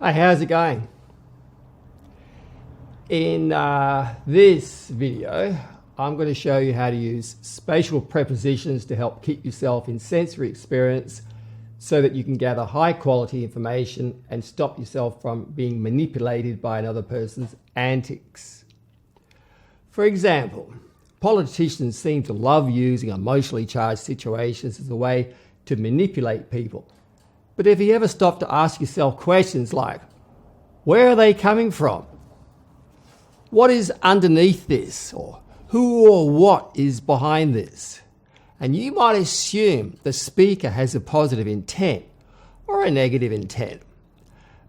Hi, how's it going? In this video, I'm going to show you how to use spatial prepositions to help keep yourself in sensory experience so that you can gather high quality information and stop yourself from being manipulated by another person's antics. For example, politicians seem to love using emotionally charged situations as a way to manipulate people. But have you ever stopped to ask yourself questions like, where are they coming from? What is underneath this? Or who or what is behind this? And you might assume the speaker has a positive intent or a negative intent.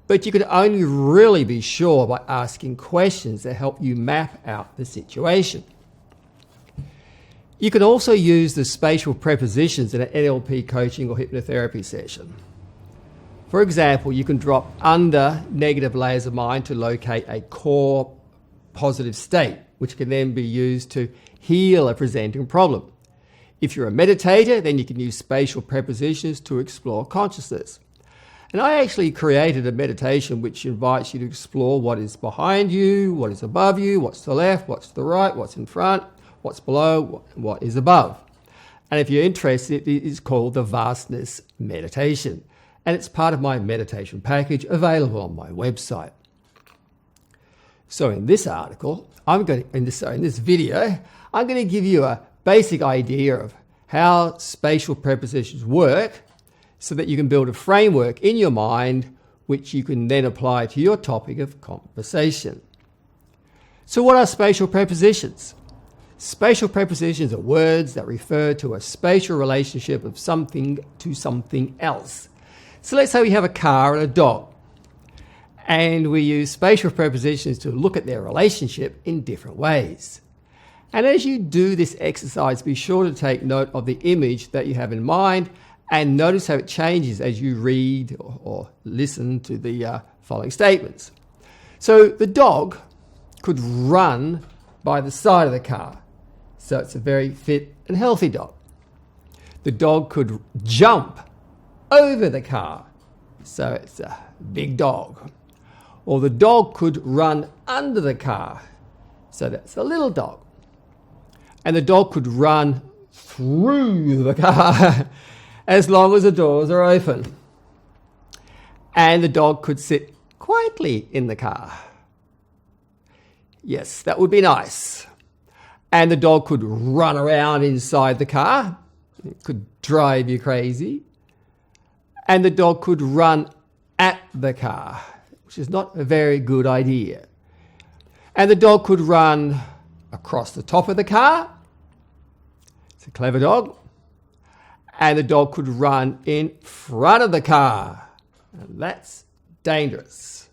But you can only really be sure by asking questions that help you map out the situation. You can also use the spatial prepositions in an NLP coaching or hypnotherapy session. For example, you can drop under negative layers of mind to locate a core positive state, which can then be used to heal a presenting problem. If you're a meditator, then you can use spatial prepositions to explore consciousness. And I actually created a meditation which invites you to explore what is behind you, what is above you, what's to the left, what's to the right, what's in front, what's below, what is above. And if you're interested, it is called the Vastness Meditation. And it's part of my meditation package available on my website. So in this article, in this video, I'm going to give you a basic idea of how spatial prepositions work so that you can build a framework in your mind which you can then apply to your topic of conversation. So what are spatial prepositions? Spatial prepositions are words that refer to a spatial relationship of something to something else. So let's say we have a car and a dog, and we use spatial prepositions to look at their relationship in different ways. And as you do this exercise, be sure to take note of the image that you have in mind and notice how it changes as you read or listen to the following statements. So the dog could run by the side of the car. So it's a very fit and healthy dog. The dog could jump over the car. So it's a big dog. Or the dog could run under the car. So that's a little dog. And the dog could run through the car as long as the doors are open. And the dog could sit quietly in the car. Yes, that would be nice. And the dog could run around inside the car. It could drive you crazy. And the dog could run at the car, which is not a very good idea. And the dog could run across the top of the car. It's a clever dog. And the dog could run in front of the car. And that's dangerous.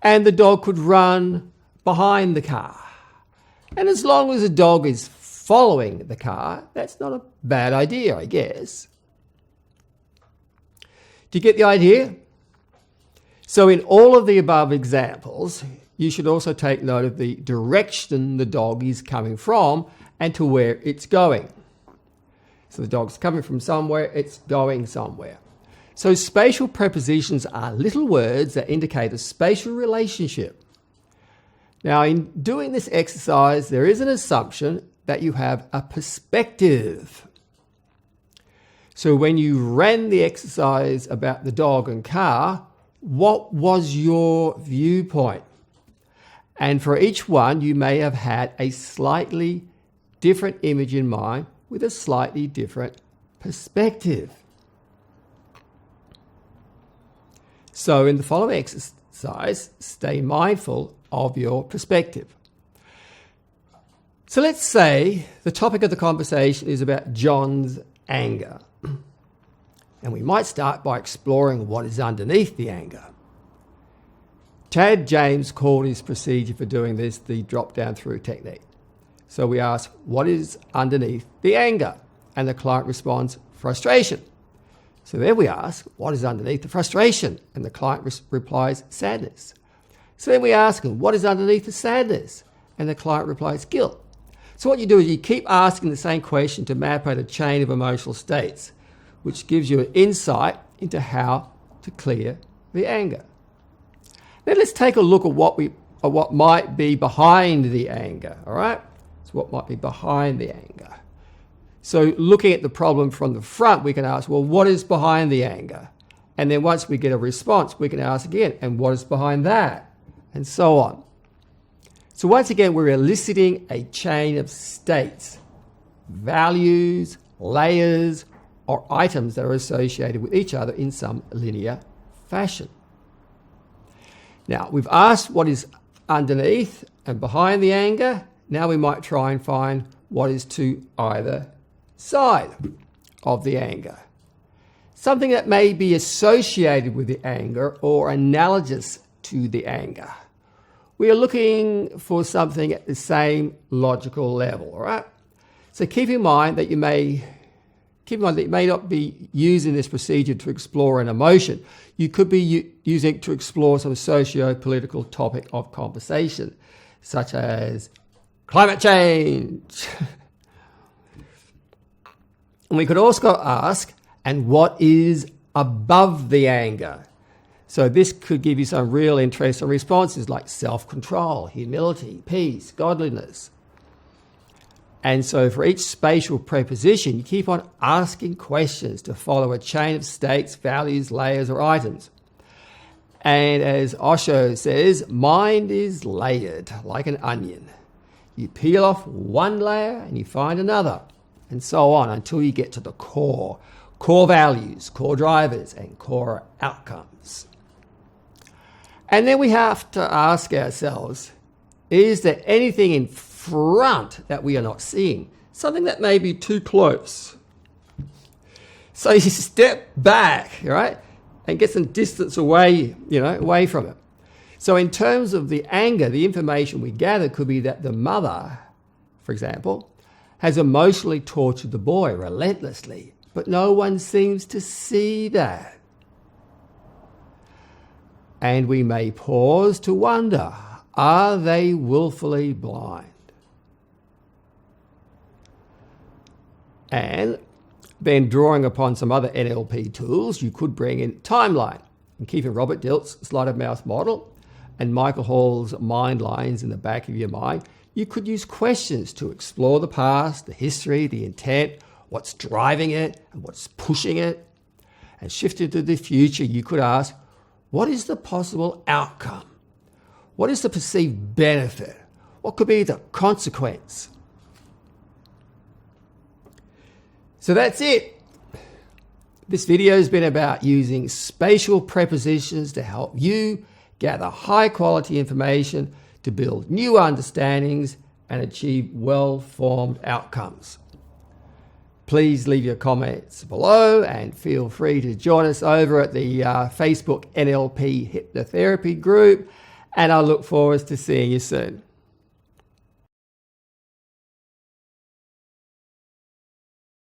And the dog could run behind the car. And as long as the dog is following the car, that's not a bad idea, I guess. Do you get the idea? So in all of the above examples, you should also take note of the direction the dog is coming from and to where it's going. So the dog's coming from somewhere, it's going somewhere. So spatial prepositions are little words that indicate a spatial relationship. Now, in doing this exercise, there is an assumption that you have a perspective. So when you ran the exercise about the dog and car, what was your viewpoint? And for each one, you may have had a slightly different image in mind with a slightly different perspective. So in the following exercise, stay mindful of your perspective. So let's say the topic of the conversation is about John's anger. And we might start by exploring what is underneath the anger. Chad James called his procedure for doing this the drop-down through technique. So we ask, what is underneath the anger? And the client responds, frustration. So then we ask, what is underneath the frustration? And the client replies, sadness. So then we ask him, what is underneath the sadness? And the client replies, guilt. So what you do is you keep asking the same question to map out a chain of emotional states, which gives you an insight into how to clear the anger. Then let's take a look at what might be behind the anger, all right? So what might be behind the anger? So looking at the problem from the front, we can ask, well, what is behind the anger? And then once we get a response, we can ask again, and what is behind that? And so on. So once again, we're eliciting a chain of states, values, layers, or items that are associated with each other in some linear fashion. Now, we've asked what is underneath and behind the anger. Now we might try and find what is to either side of the anger. Something that may be associated with the anger or analogous to the anger. We are looking for something at the same logical level, all right? So keep in mind that you may not be using this procedure to explore an emotion. You could be using it to explore some socio-political topic of conversation, such as climate change. And we could also ask, and what is above the anger? So this could give you some real interesting responses like self-control, humility, peace, godliness. And so for each spatial preposition, you keep on asking questions to follow a chain of states, values, layers, or items. And as Osho says, mind is layered like an onion. You peel off one layer and you find another, and so on until you get to the core values, core drivers, and core outcomes. And then we have to ask ourselves, is there anything in front that we are not seeing? Something that may be too close. So you step back, right, and get some distance away, away from it. So in terms of the anger, the information we gather could be that the mother, for example, has emotionally tortured the boy relentlessly, but no one seems to see that. And we may pause to wonder, are they willfully blind? And then drawing upon some other NLP tools, you could bring in timeline and keep in Robert Dilts' Sleight of Mouth model and Michael Hall's mind lines in the back of your mind. You could use questions to explore the past, the history, the intent, what's driving it and what's pushing it. And shifting to the future, you could ask, what is the possible outcome? What is the perceived benefit? What could be the consequence? So that's it. This video has been about using spatial prepositions to help you gather high quality information to build new understandings and achieve well-formed outcomes. Please leave your comments below and feel free to join us over at the Facebook NLP Hypnotherapy group, and I look forward to seeing you soon.